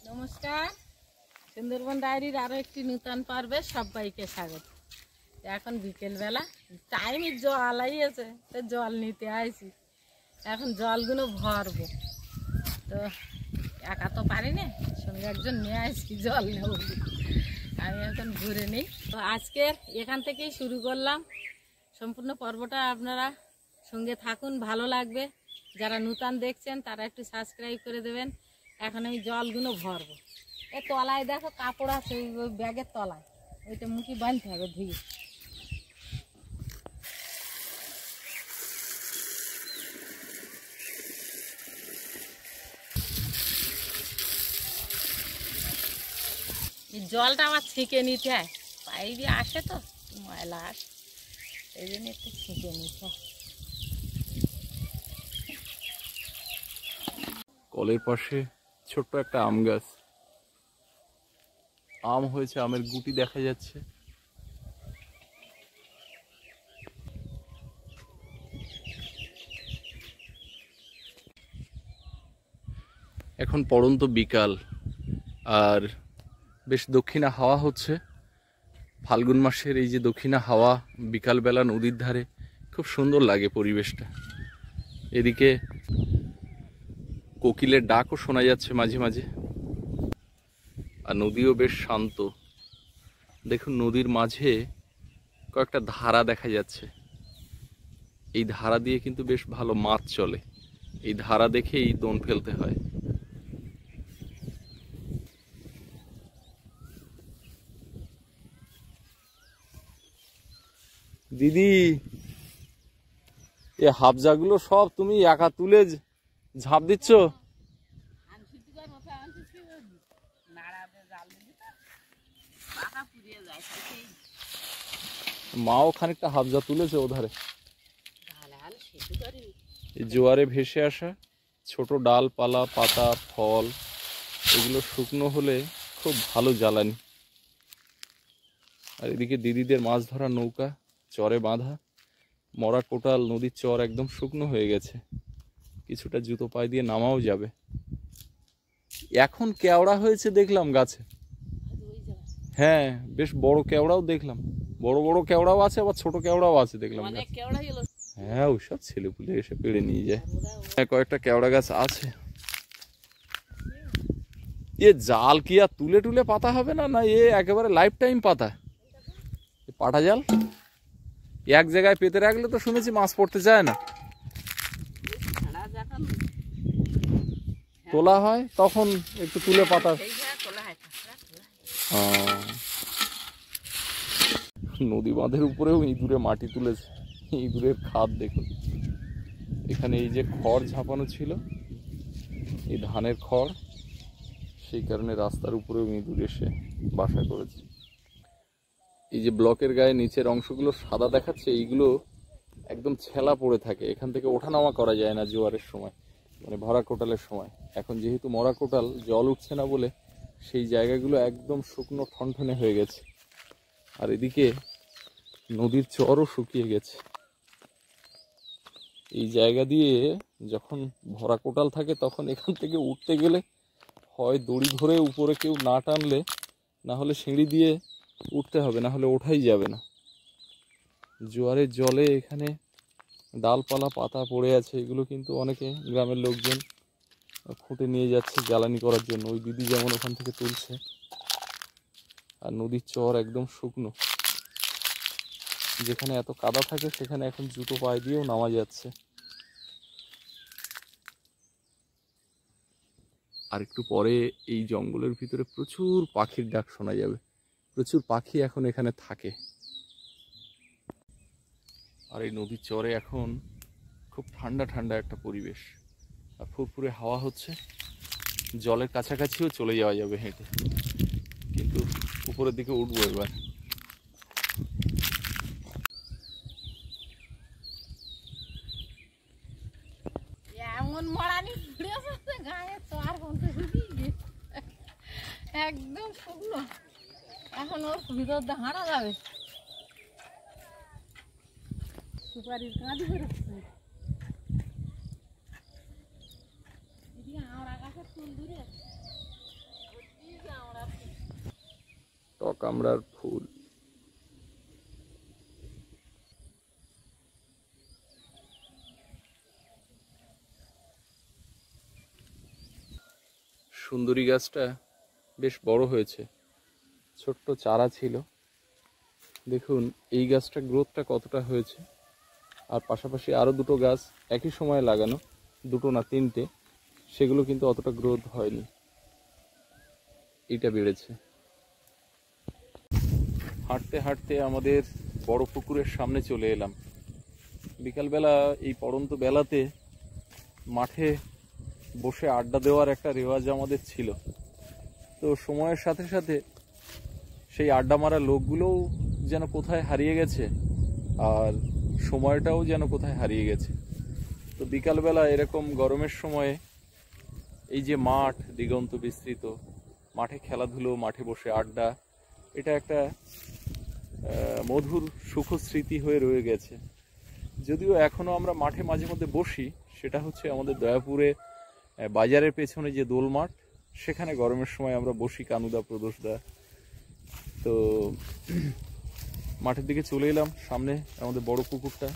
নমস্কার, সুন্দরবন ডায়েরির আরো একটি নূতন পর্বে সবাইকে স্বাগত। এখন বিকেলবেলা টাইমে জল আইছে, তো জল নিতে আইছি। এখন জলগুলো ভরবো, তো একা তো পারি না, সঙ্গে একজন নিয়ে আসছি জল নেব। আমি এখন ঘুরে নিই। তো আজকের এখান থেকেই শুরু করলাম। সম্পূর্ণ পর্বটা আপনারা সঙ্গে থাকুন, ভালো লাগবে। যারা নূতন দেখছেন তারা একটু সাবস্ক্রাইব করে দেবেন। এখন আমি জলগুলো ভরবো। এ তলায় দেখো কাপড় আছে, ওই ব্যাগের তলায়, ওইটা মুখে বাঁধতে হবে ধুয়ে। জলটা আমার ছেঁকে নিতে হয়, পাইপে আসে তো ময়লা আসে, এই জন্য একটু ছেঁকে নিতে হয়। কলের পাশে ছোট্ট একটা আম গাছ, আম হয়েছে, আমের গুটি দেখা যাচ্ছে। এখন পড়ন্ত বিকাল, আর বেশ দক্ষিণা হাওয়া হচ্ছে। ফাল্গুন মাসের এই যে দক্ষিণা হাওয়া বিকালবেলা নদীর ধারে, খুব সুন্দর লাগে পরিবেশটা। এদিকে কোকিলের ডাকও শোনা যাচ্ছে মাঝে মাঝে, আর নদীও বেশ শান্ত। দেখুন নদীর মাঝে কয়েকটা ধারা দেখা যাচ্ছে। এই ধারা দিয়ে কিন্তু বেশ ভালো মাছ চলে, এই ধারা দেখেই দোন ফেলতে হয়। দিদি, এ হাফজাগুলো সব তুমি একা তুলে ঝাঁপ দিচ্ছ? মাও খানিকটা হাফজা তুলেছে ওধারে। জোয়ারে ভেসে আসা ছোট ডালপালা, পাতা, ফল, এগুলো শুকনো হলে খুব ভালো জ্বালানি। আর এদিকে দিদিদের মাছ ধরা নৌকা চরে বাঁধা। মরা কোটাল নদীর চর একদম শুকনো হয়ে গেছে, কিছুটা জুতো পায়ে দিয়ে নামাও যাবে। এখন কেওড়া হয়েছে দেখলাম গাছে। হ্যাঁ, বেশ বড় কেওড়াও দেখলাম, বড় বড় কেওড়াও আছে, আবার ছোট কেওড়াও আছে দেখলাম। হ্যাঁ, ওইসব ছেলেপুলে এসে পেড়ে নিয়ে যায়। হ্যাঁ, কয়েকটা কেওড়া গাছ আছে। এ জাল কি আর তুলে টুলে পাতা হবে না? না, এ একেবারে লাইফ টাইম পাতা। পাটা জাল এক জায়গায় পেতে রাখলে তো শুনেছি মাছ পড়তে চায় না। তোলা হয় তখন একটু তুলে পাতা। নদী বাঁধের উপরেও ইঁদুরে মাটি তুলেছে, ইঁদুরের খাদ দেখুন। এখানে এই যে খড় ঝাঁপানো ছিল, এই ধানের খড়, সেই কারণে রাস্তার উপরেও ইঁদুর এসে বাসা করেছে। এই যে ব্লকের গায়ে নিচের অংশগুলো সাদা দেখাচ্ছে, এইগুলো একদম ছেলা পড়ে থাকে, এখান থেকে ওঠানামা করা যায় না জোয়ারের সময়, মানে ভরা কোটালের সময়। এখন যেহেতু মরা কোটাল, জল উঠছে না বলে সেই জায়গাগুলো একদম শুকনো ঠনঠনে হয়ে গেছে। আর এদিকে নদীর চরও শুকিয়ে গেছে। এই জায়গা দিয়ে যখন ভরা কোটাল থাকে, তখন এখান থেকে উঠতে গেলে হয় দড়ি ধরে উপরে কেউ না টানলে, না হলে সিঁড়ি দিয়ে উঠতে হবে, না হলে ওঠাই যাবে না। জোয়ারের জলে এখানে ডালপালা পাতা পড়ে আছে, এগুলো কিন্তু অনেকে গ্রামের লোকজন খুঁটে নিয়ে যাচ্ছে জ্বালানি করার জন্য। ওই দিদি যেমন ওখান থেকে তুলছে। আর নদীর চর একদম শুকনো, যেখানে এত কাদা থাকে সেখানে এখন জুতো পায়ে দিয়েও নামা যাচ্ছে। আর একটু পরে এই জঙ্গলের ভিতরে প্রচুর পাখির ডাক শোনা যাবে, প্রচুর পাখি এখন এখানে থাকে। আর এই নদীর চরে এখন খুব ঠান্ডা ঠান্ডা একটা পরিবেশ, আর ফুরফুরে হাওয়া হচ্ছে। জলের কাছাকাছিও চলে যাওয়া যাবে হেঁটে, কিন্তু উপরের দিকে উঠবো এবার। এমন মরানি গায়ে চর বলতে একদম শুকনো, এখন ওর ভিতর দিয়ে হাঁটা যাবে। সুপারির কাঁদি বেরোচ্ছে। এদিকে আমড়া গাছের ফুল দূরে আমড়া টক আমড়ার ফুল। সুন্দরী গাছটা বেশ বড় হয়েছে, ছোট্ট চারা ছিল। দেখুন এই গাছটা গ্রোথটা কতটা হয়েছে। আর পাশাপাশি আরও দুটো গাছ একই সময়ে লাগানো, দুটো না তিনটে, সেগুলো কিন্তু অতটা গ্রোথ হয়নি, এইটা বেড়েছে। হাঁটতে হাঁটতে আমাদের বড় পুকুরের সামনে চলে এলাম। বিকালবেলা এই পড়ন্ত বেলাতে মাঠে বসে আড্ডা দেওয়ার একটা রেওয়াজ আমাদের ছিল। তো সময়ের সাথে সাথে সেই আড্ডা মারা লোকগুলোও যেন কোথায় হারিয়ে গেছে, আর সময়টাও যেন কোথায় হারিয়ে গেছে। তো বিকালবেলা এরকম গরমের সময়ে এই যে মাঠ দিগন্ত বিস্তৃত, মাঠে খেলাধুলো, মাঠে বসে আড্ডা, এটা একটা মধুর সুখ স্মৃতি হয়ে রয়ে গেছে। যদিও এখনো আমরা মাঠে মাঝে মধ্যে বসি, সেটা হচ্ছে আমাদের দয়াপুরে বাজারের পেছনে যে দোল মাঠ, সেখানে গরমের সময় আমরা বসি কানুদা প্রদোষদা। তো মাঠের দিকে চলে এলাম। সামনে আমাদের বড় পুকুরটা,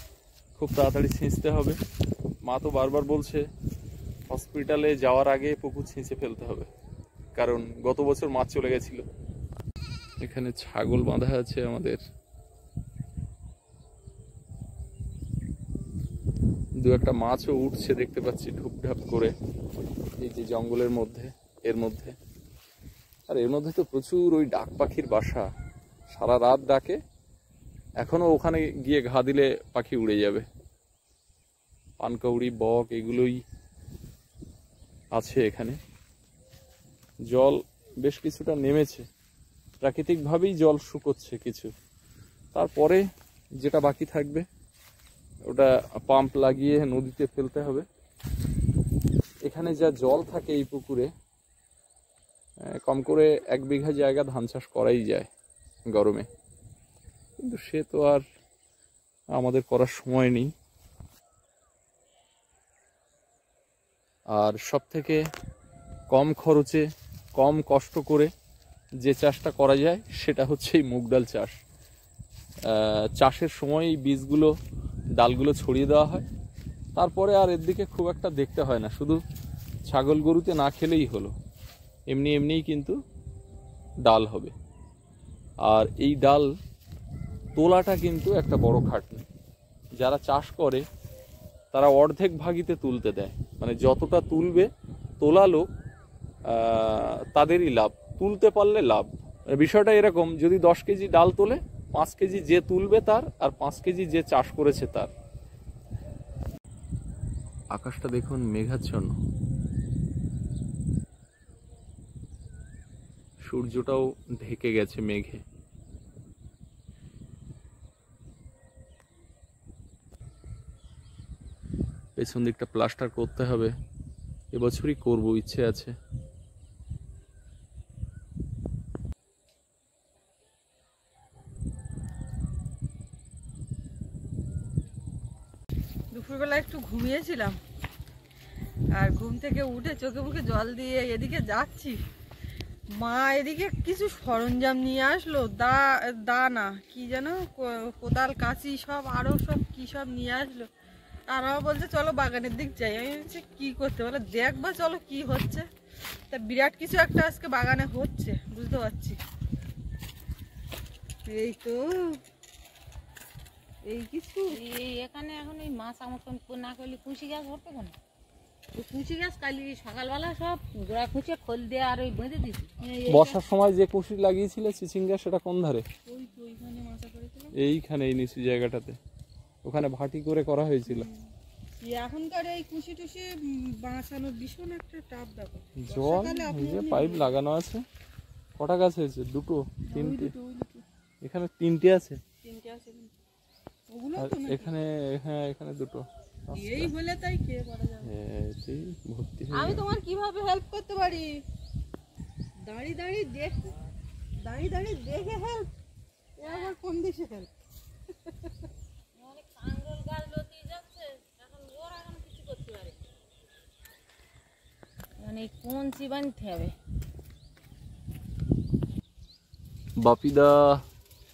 খুব তাড়াতাড়ি ছিঁচতে হবে। মা তো বারবার বলছে হসপিটালে যাওয়ার আগে পুকুর ছিঁচে ফেলতে হবে, কারণ গত বছর মাছ চলে গেছিল। এখানে ছাগল বাঁধা আছে আমাদের, দু একটা মাছও উঠছে দেখতে পাচ্ছি ঢুপঢাপ করে এই যে জঙ্গলের মধ্যে, এর মধ্যে। আর এর মধ্যে তো প্রচুর ওই ডাক পাখির বাসা, সারা রাত ডাকে। এখনো ওখানে গিয়ে ঘা দিলে পাখি উড়ে যাবে। পানকৌড়ি, বক, এগুলোই আছে এখানে। জল বেশ কিছুটা নেমেছে, প্রাকৃতিকভাবেই জল শুকোচ্ছে কিছু। তারপরে যেটা বাকি থাকবে ওটা পাম্প লাগিয়ে নদীতে ফেলতে হবে। এখানে যা জল থাকে এই পুকুরে, কম করে 1 বিঘা জায়গা ধান চাষ করাই যায় গরমে, কিন্তু সে তো আর আমাদের করার সময় নেই। আর সব থেকে কম খরচে, কম কষ্ট করে যে চাষটা করা যায় সেটা হচ্ছে এই মুগ ডাল চাষ। চাষের সময় এই বীজগুলো, ডালগুলো ছড়িয়ে দেওয়া হয়, তারপরে আর এর দিকে খুব একটা দেখতে হয় না, শুধু ছাগল গরুতে না খেলেই হলো, এমনিই কিন্তু ডাল হবে। আর এই ডাল তোলাটা কিন্তু একটা বড় খাটনি। যারা চাষ করে তারা অর্ধেক ভাগিতে তুলতে দেয়, মানে যতটা তুলবে তোলা লোক তাদেরই লাভ, তুলতে পারলে লাভ। বিষয়টা এরকম, যদি 10 কেজি ডাল তোলে, 5 কেজি যে তুলবে তার, আর 5 কেজি যে চাষ করেছে তার। আকাশটা দেখুন মেঘাচ্ছন্ন, সূর্যটাও ঢেকে গেছে মেঘে। পেছন দিকটা প্লাস্টার করতে হবে, এবছরই করব, ইচ্ছে আছে। দুপুরবেলা একটু ঘুমিয়েছিলাম, আর ঘুম থেকে উঠে চোখে মুখে জল দিয়ে এদিকে যাচ্ছি, মা এদিকে কিছু সরঞ্জাম নিয়ে আসলো, দা না কি যেন, কোদাল, কাঁচি, সব আরো সব কি সব নিয়ে আসলো। আর আমার বলছে চলো বাগানের দিক যাই। আমি বলছি কি করতে, বলে দেখবা চলো কি হচ্ছে। তা বিরাট কিছু একটা আজকে বাগানে হচ্ছে, বুঝতে পারছি। এই তো এই কিছু এখানে এখন এই মাছ আমার না করলে কুশি গাছ হতো কেন, কুচি গাছ কালি সকালবেলা সব গোড়া খুঁচে খোল দিয়ে আর ওই বেঁধে দিছি। বর্ষার সময় যে কুশি লাগিয়েছিলে চিচিঙ্গা, সেটা কোন ধারে? ওইখানে মাছা করেছিলাম, এইখানে এই নিচু জায়গাটাতে, ওখানে ভাটি করে করা হয়েছিল। এখনকার এই কুশি টুসি বাঁচানোর ভীষণ একটা টাপ ব্যাপার। জল এই যে পাইপ লাগানো আছে। কটা গাছ হয়েছে? দুটো, তিনটে? এখানে তিনটে আছে, এখানে, হ্যাঁ এখানে দুটো। এই হলে তাই খেয়ে পড়া যাবে। ভর্তি। আমি তোমার কিভাবে হেল্প করতে পারি? দাঁড়িয়ে দাঁড়িয়ে দেখে হেল্প, আবার কোন দেশে হেল্প? কাঁকরোল গাছ মানে কঞ্চি বানতে হবে। বাপিদা,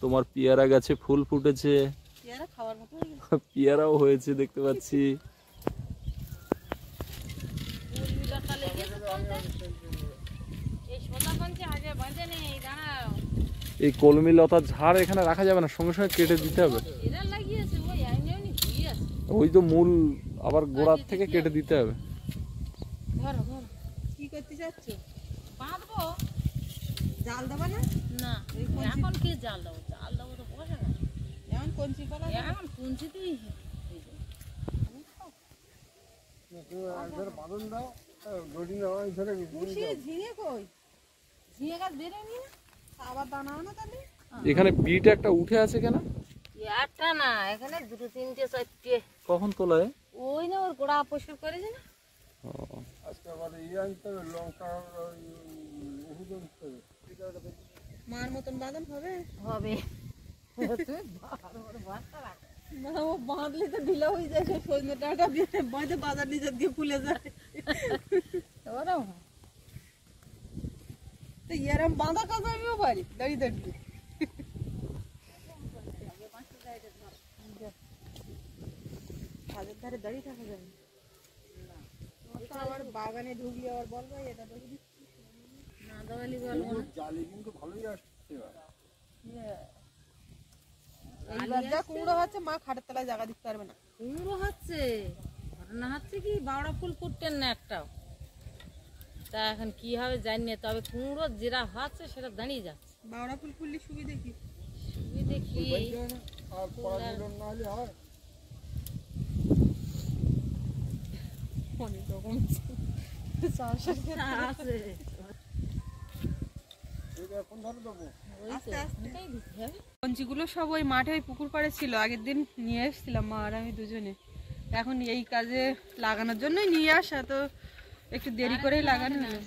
তোমার পেয়ারা গাছে ফুল ফুটেছে, পেয়ারা খাওয়ার মতো হয়ে গেছে। পেয়ারাও হয়েছে দেখতে পাচ্ছি। উর্মিলতা লেগেছে বলতে। এই সোনা কঞ্চি আগে বাঁধে নেই, দাঁড়াও। এই কলমি লতার ঝাড় এখানে রাখা যাবে না, সঙ্গে সঙ্গে কেটে দিতে হবে। এরা লাগিয়েছে ওই আইনে উনি ঘুরিয়ে আছে। ওই তো মূল আবার গোড়ার থেকে কেটে দিতে হবে। ধরো ধরো। কি করতে চাচ্ছ? বাঁধবো। জাল দেবা না? না এখন কি জাল দেবো? জাল দেবো তো বসে না। যেমন কঞ্চি কলা এখন কুঞ্চিতেই খুশি ঝিঙে কই? ঝিঙে গাছ বেরোয়নি না। আবার দানাও না তাহলে? এখানে বিট একটা উঠে আছে কেন? একটা না, এখানে দুটো তিনটে চারটে। কখন তোলায়? ওই না ওর গোড়া পরিষ্কার করেছে না। মার মতন বাদাম হবে? হবে। না, ও বাঁধলে তো ঢিলা হয়ে যায়, সব সজনে ডাঁটা বাঁধে বাজার নিজের দিয়ে ফুলে যায়। ওরাও তো এরম বাঁধা কাজ আমিও পারি, দাঁড়িয়ে দাঁড়িয়ে। কাজের ধারে দাঁড়িয়ে থাকা যাবে না। আবার বাগানে ঢুকলে আবার বলবো এটা দেখি না দাওয়ালি বলবো না। জালি কিন্তু ভালোই আসছে। এইবার যা কুমড়ো হচ্ছে, মা খাটের তলায় জায়গা দিতে পারবে না। কুমড়ো হচ্ছে, ঘটনা হচ্ছে কি বাওড়া ফুল ফুটতেন না একটাও। তা এখন কি হবে জানি না, তবে কুমড়ো যেটা হচ্ছে সেটা দাঁড়িয়ে যাচ্ছে। বাওড়া ফুল ফুললে সুবিধে কি? দেখি আর পড়া মিলন না হলে হয়। অনেক রকম আছে। এখন ধরে দেবো। আস্তে আস্তে। ওইটাই দিতে হবে। কঞ্চিগুলো সব ওই মাঠে ওই পুকুর পাড়ে ছিল, আগের দিন নিয়ে এসেছিলাম মা আর আমি দুজনে। এখন এই কাজে লাগানোর জন্যই নিয়ে আসা, তো একটু দেরি করেই লাগানো হলো।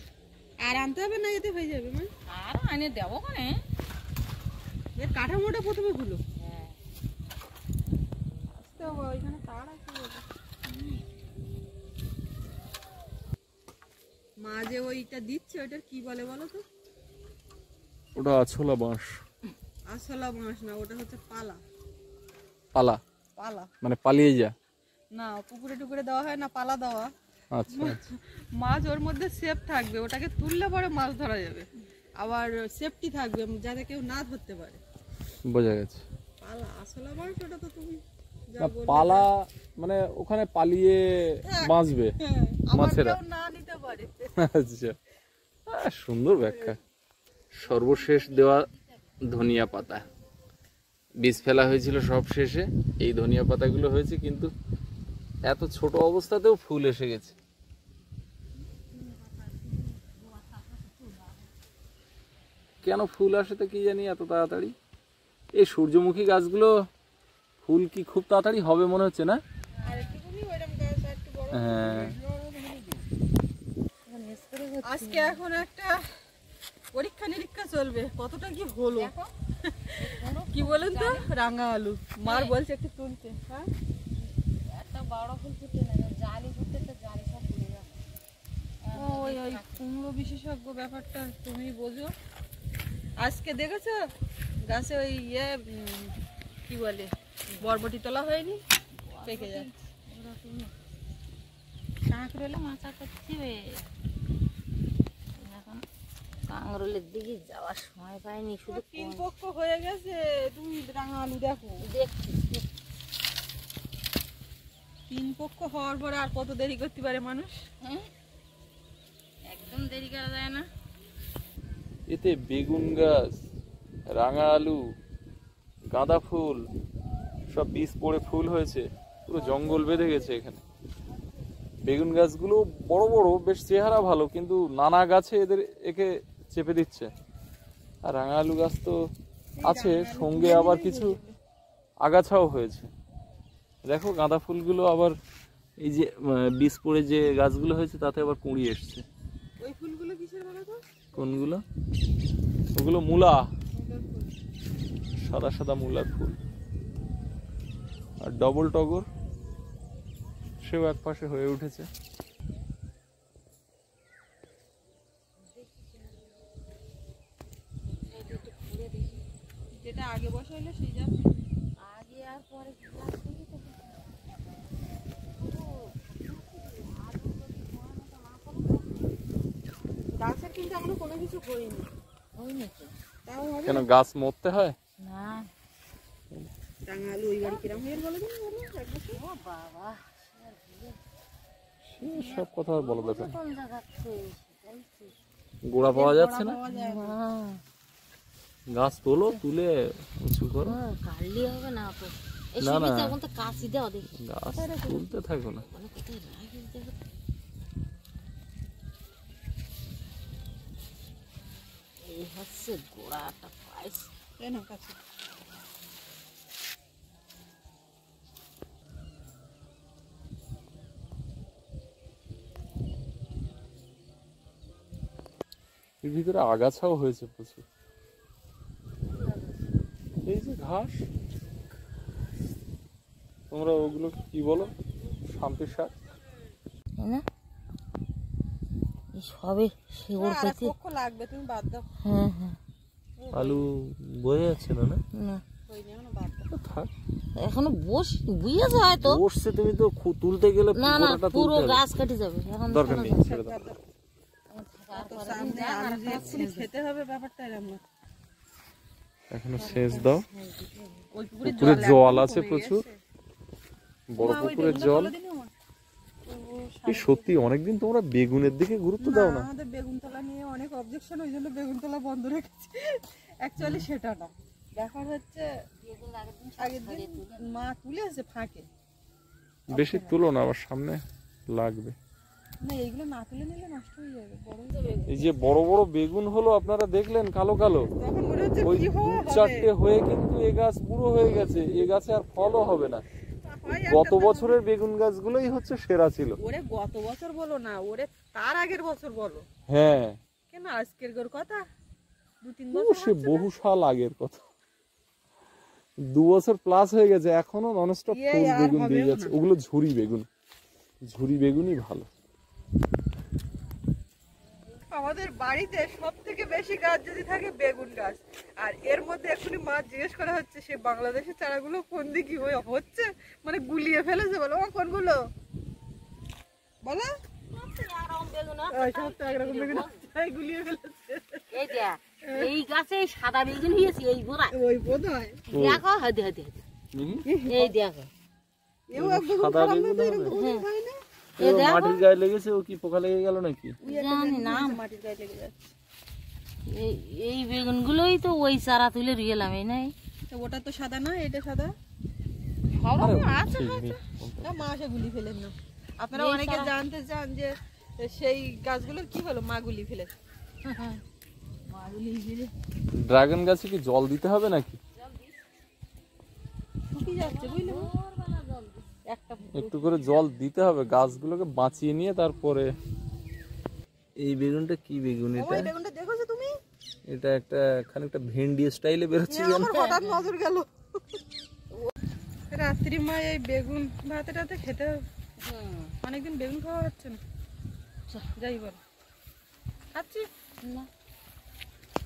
আর আনতে হবে না, এতে হয়ে যাবে মা। আর আনে দেবো কোনে। এর কাঠামোটা প্রথমে গুলো হ্যাঁ আসতে হবে, ওইখানে তার আছে বলে। মা যে ওইটা দিচ্ছে ওইটার কি বলে বলো তো? ওটা আছলা বাঁশ। আসলা বাঁশ না, ওটা হচ্ছে পালা। পালা পালা মানে পালিয়ে যা। না, পুকুরে টুকুরে দেওয়া হয় না, পালা দেওয়া। আচ্ছা আচ্ছা। মাছ ওর মধ্যে সেফ থাকবে, ওটাকে তুললে পরে মাছ ধরা যাবে। আবার সেফটি থাকবে যাতে কেউ না ধরতে পারে। বোঝা গেছে। পালা আসলা বাঁশ, ওটা তো তুমি যা না বললে। পালা মানে ওখানে পালিয়ে বাঁচবে হ্যাঁ, আবার মাছেরা। কেউ না নিতে পারে। আচ্ছা, সুন্দর ব্যাখ্যা। সর্বশেষ দেওয়া ধনিয়া পাতা, বীজ ফেলা হয়েছিল সব শেষে। এই ধনিয়া পাতাগুলো হয়েছে, কিন্তু এত ছোট অবস্থাতেও ফুল এসে গেছে। কেন ফুল আসে তো কি জানি এত তাড়াতাড়ি। এই সূর্যমুখী গাছগুলো ফুল কি খুব তাড়াতাড়ি হবে মনে হচ্ছে না? আর একটুখানি ওইরকম গাছ আর একটু বড়। হ্যাঁ। আজকে এখন একটা পরীক্ষা নিরীক্ষা চলবে, কতটা কি হলো। কি বলেন তো? রাঙা আলু মার বলছে একটু তুলতে। হ্যাঁ, একটা বড় ফুল ফুটে না, জালি ফুটতে তো জালি সব ফুলে যাবে। ওই ওই কুমড়ো বিশেষজ্ঞ ব্যাপারটা তুমি বোঝো। আজকে দেখেছো গাছে ওই কি বলে বরবটি তোলা হয়নি, পেকে যাচ্ছে। কাঁকরোলে মাচা করতে হবে। এখন কাঁকরোলের দিকে যাওয়ার সময় পাইনি, শুধু তিন পক্ষ হয়ে গেছে। তুমি রাঙা আলু দেখো, দেখছি। তিন পক্ষ হওয়ার পরে আর কত দেরি করতে পারে মানুষ? হ্যাঁ একদম দেরি করা যায় না। এতে বেগুন গাছ, রাঙা আলু, গাঁদা ফুল সব বীজ পড়ে ফুল হয়েছে, পুরো জঙ্গল বেঁধে গেছে এখানে। বেগুন গাছগুলো বড় বড়, বেশ চেহারা ভালো, কিন্তু নানা গাছে একে চেপে দিচ্ছে। আর রাঙা আলু গাছ তো আছে, সঙ্গে আবার কিছু আগাছাও হয়েছে। দেখো গাঁদা ফুলগুলো আবার এই যে বীজ পড়ে যে গাছগুলো হয়েছে তাতে আবার কুঁড়ি এসছে। ওই ফুলগুলো কিসের বলো তো? কোনগুলো? ওগুলো মূলা, সাদা সাদা মূলার ফুল। আর ডবল টগর সেও এক পাশে হয়ে উঠেছে। কিন্তু এখনো কোনো কিছু হয়নি। হয়নি তো। তাও হবে কেন গাছ মরতে হয়? না। টাঙ্গা আলু ওই বাড়ি কিরম হয়ে বলে দিন ও বাবা, সব কথা আর বলা দরকার নেই। কোন জায়গাতে? গোড়া পাওয়া যাচ্ছে না, পাওয়া যায় না। গাছ তোলো, তুলে উঁচু করো। কাটলি হবে না তো। এই না, না। সুবিধা এখন তো কাশি দেওয়া দেখি। গাছ তুলতে থাকো না। মানে কোথায় রাখি দেখো। এই হচ্ছে গোড়াটা পাইছি। তাই না কাছে এর ভিতরে আগাছাও হয়েছে প্রচুর। এই যে ঘাস, তোমরা ওগুলো কি বলো? শান্তির শাক। তাই না? এই সবে শিকড় আর পেতে। পক্ষ লাগবে, তুমি বাদ দাও। হ্যাঁ হ্যাঁ। আলু বয়ে যাচ্ছে না, না না হয়নি এখনো, বাদ দাও। তো থাক। এখনো বুঝেছে হয়তো। বসছে, তুমি তো তুলতে গেলে না না, গোড়াটা পুরো তুলতে হবে। গাছ কেটে যাবে এখন। দরকার নেই, ছেড়ে দাও। তো সামনে আলু যে এক্ষুনি খেতে হবে, ব্যাপারটা এরকম না। এখনো সেচ দাও। ওই পুকুরে পুকুরে জল আছে কমে প্রচুর, গেছে। বড় মা, ওই পুকুরের বেগুনটা জল। তুলে দিন আমার। এই সত্যি অনেকদিন তোমরা বেগুনের দিকে গুরুত্ব দাও না। আমাদের বেগুনতলা নিয়ে অনেক অবজেকশন, ওই জন্য বেগুনতলা বন্ধ রেখেছি। অ্যাকচুয়ালি সেটা না, ব্যাপার হচ্ছে আগের দিন মা তুলে এসে ফাঁকে। বেশি তুলো না, আবার সামনে লাগবে। না, এইগুলো না তুলে নিলে নষ্ট হয়ে যাবে, বড় হয়ে যাবে। এই যে বড় বড় বেগুন হলো, আপনারা দেখলেন কালো কালো, তখন মনে হচ্ছে ওই কি দু হবে। চারটে হয়ে কিন্তু এ গাছ পুরো হয়ে গেছে। এ গাছে আর ফলও হবে না। হয় গত একটা বছরের বেগুন গাছগুলোই হচ্ছে সেরা ছিল। ওরে গত বছর বলো না, ওরে তার আগের বছর বলো। হ্যাঁ, কেন আজকের গোর কথা, 2-3 ও বছর সে হচ্ছে বহু সাল আগের কথা। 2 বছর প্লাস হয়ে গেছে, এখনো ননস্টপ ইয়ে ফুল আর বেগুন হবেও দিয়ে যাচ্ছে। না। ওগুলো ঝুরি বেগুন, ঝুরি বেগুনই ভালো। আমাদের বাড়িতে সব থেকে বেশি গাছ যদি থাকে বেগুন গাছ। আর এর মধ্যে এখনই মা জিজ্ঞেস করা হচ্ছে সে বাংলাদেশের চারাগুলো কোন দিকে হচ্ছে, মানে গুলিয়ে ফেলেছে। বলো ও কোনগুলো বলো। ওই সব তো একরকম বেগুন তাই গুলিয়ে ফেলেছে। এই দেখ, এই গাছে সাদা বেগুন হয়েছে এই গোড়ায়। ওই বোধ হয় দেখো হাতে হাতে হাতে। এই দেখো, এও এক বেগুন সাদা খারাপ না, বেগুন তো হবে। এরকম বেগুন হয় না। এই দেখো। মাটির গায়ে লেগেছে, ও কি পোকা লেগে গেল নাকি? জানি না। মাটির গায়ে লেগে যাচ্ছে। এই বেগুনগুলোই তো ওই চারা তুলে রুয়েলাম, এই নাই। তো ওটা তো সাদা না, এটা সাদা। আরে, আছে সেই হয়তো। মেয়ে। না, মা সে গুলি ফেলেন না। আপনারা এই অনেকে সারা- জানতে চান যে সেই গাছগুলোর কি হলো, মা গুলি ফেলেছে। ড্রাগন গাছে কি জল দিতে হবে নাকি? শুকিয়ে যাচ্ছে বুঝলি মা? একটা একটু করে জল দিতে হবে, গাছগুলোকে বাঁচিয়ে নিয়ে তারপরে। এই বেগুনটা কি বেগুন এটা? ওই বেগুনটা দেখেছো তুমি? এটা একটা খানিকটা ভেন্ডি স্টাইলে বেরোচ্ছে হ্যাঁ, যেন। আমার হঠাৎ নজর গেল। রাত্রি মা এই বেগুন ভাতে টাতে খেতে হবে। অনেকদিন বেগুন খাওয়া হচ্ছে না। যাই বল খাচ্ছি না,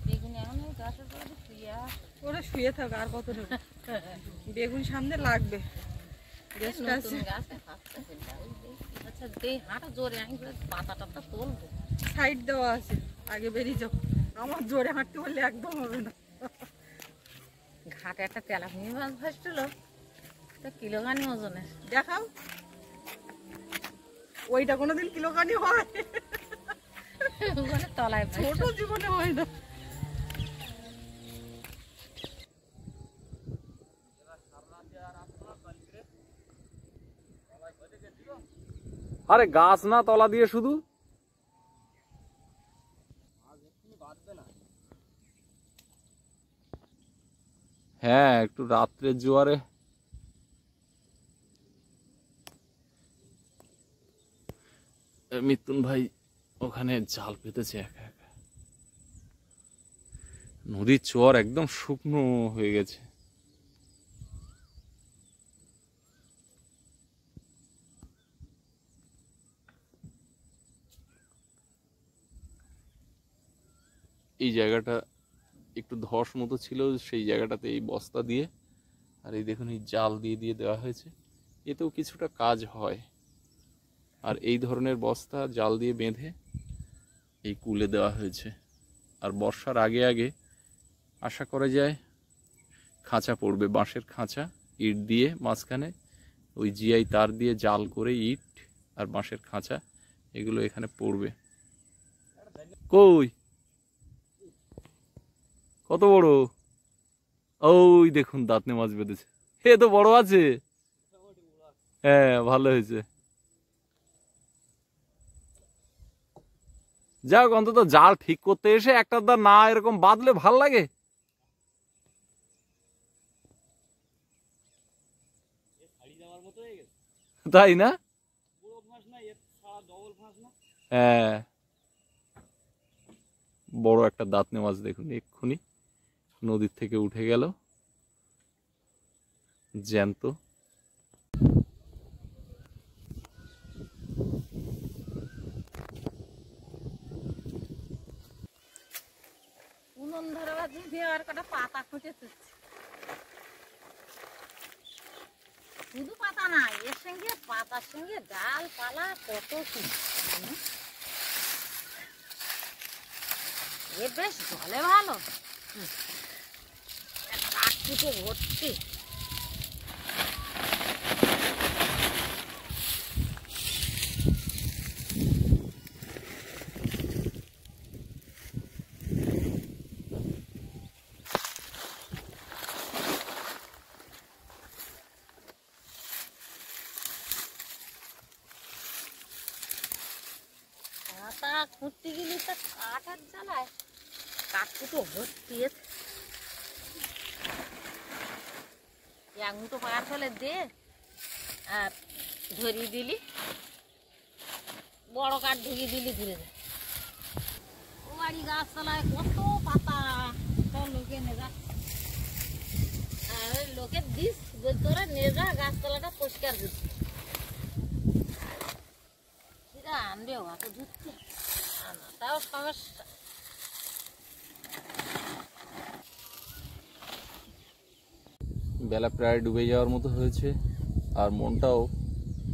বেগুন এখন ওই গাছের গোড়াতে শুয়ে আছে। ওরা শুয়ে থাক, আর কত নেব। বেগুন সামনে লাগবে। গেস্ট আছে। নতুন গাছে হাতটা ফেলতে হবে। আচ্ছা দে, হাঁটা জোরে, আমি পাতা টাতা তুলবো। সাইড দেওয়া আছে, আগে বেরিয়ে যাও। আমার জোরে হাঁটতে বললে একদম হবে না। ঘাটে একটা তেলাপিয়া মাছ ভাসছিল, তা কিলোখানি ওজনের। দেখাও, ওইটা কোনোদিন কিলোখানি হয়? ওখানে তলায় ছোট জীবনে হয় না। আরে গাছ না তলা দিয়ে শুধু। হ্যাঁ, একটু রাত্রের জোয়ারে মিতুন ভাই ওখানে জাল পেতেছে একা একা। নদীর চর একদম শুকনো হয়ে গেছে। এই জায়গাটা একটু ধস মতো ছিল, সেই জায়গাটাতে এই বস্তা দিয়ে আর এই দেখুন এই জাল দিয়ে দিয়ে দেওয়া হয়েছে। এতেও কিছুটা কাজ হয়। আর এই ধরনের বস্তা জাল দিয়ে বেঁধে এই কুলে দেওয়া হয়েছে। আর বর্ষার আগে আগে আশা করা যায় খাঁচা পড়বে, বাঁশের খাঁচা ইট দিয়ে মাঝখানে ওই জিআই তার দিয়ে জাল করে ইট আর বাঁশের খাঁচা এগুলো এখানে পড়বে। কই কত বড়, ওই দেখুন দাঁতনে মাছ বেঁধেছে, হে তো বড় আছে। হ্যাঁ ভালো হয়েছে, যাক অন্তত জাল ঠিক করতে এসে একটা দা না এরকম বাঁধলে ভাল লাগে। তাই না? হ্যাঁ বড় একটা দাঁতনে মাছ দেখুন এক্ষুনি নদীর থেকে উঠে গেল জ্যান্ত। উনুন ধরবার জন্য আর কটা পাতা খুঁজে তুলছে, শুধু পাতা না এর সঙ্গে পাতার সঙ্গে ডাল পালা কত কি, এ বেশ জলে ভালো, কাঠ কুটে ভর্তি। পাতা খুঁড়তে গেলে তো কাঠের জ্বালায় কাঠ কুটো ভর্তি, এক মুঠো পার ফেলে দে আর ধরিয়ে দিলি, বড় কাঠ ঢুকিয়ে দিলি ঘুরে যায়। ও বাড়ি গাছতলায় কত পাতা, সব লোকে নিয়ে যা, আর লোকের দিস বলতে ওরা নিয়ে যা গাছতলাটা পরিষ্কার করছে, সেটা আনবে অত ধুচ্ছে তাও সমস্যা। বেলা প্রায় ডুবে যাওয়ার মতো হয়েছে আর মনটাও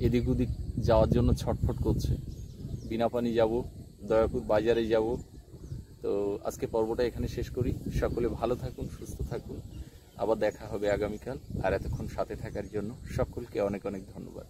এদিক ওদিক যাওয়ার জন্য ছটফট করছে। বিনাপানি যাব, দয়াপুর বাজারে যাব। তো আজকে পর্বটা এখানে শেষ করি। সকলে ভালো থাকুন, সুস্থ থাকুন, আবার দেখা হবে আগামীকাল। আর এতক্ষণ সাথে থাকার জন্য সকলকে অনেক অনেক ধন্যবাদ।